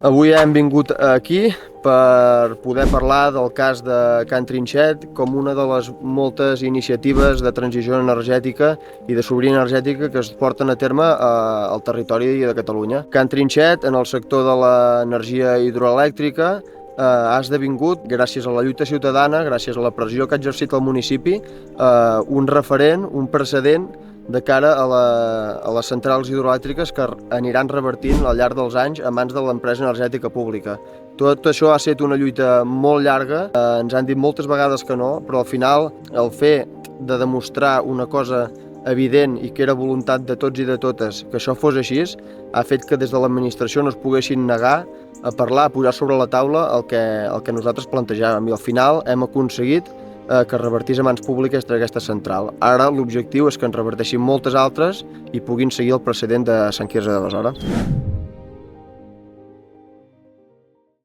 Avui hem vingut aquí per poder parlar del cas de Can Trinxet com una de les moltes iniciatives de transició energètica i de sobirania energètica que es porten a terme al territori de Catalunya. Can Trinxet, en el sector de l'energia hidroelèctrica, ha esdevingut, gràcies a la lluita ciutadana, gràcies a la pressió que ha exercit el municipi, un referent, un precedent de cara a les centrals hidroelèctriques que aniran revertint al llarg dels anys a mans de l'empresa energètica pública. Tot això ha estat una lluita molt llarga, ens han dit moltes vegades que no, però al final el fet de demostrar una cosa evident i que era voluntat de tots i de totes que això fos així, ha fet que des de l'administració no es poguessin negar a parlar, a posar sobre la taula el que nosaltres plantejàvem, i al final hem aconseguit que es revertís a mans públiques aquesta central. Ara l'objectiu és que en reverteixin moltes altres i puguin seguir el precedent de Sant Quirze de Besora.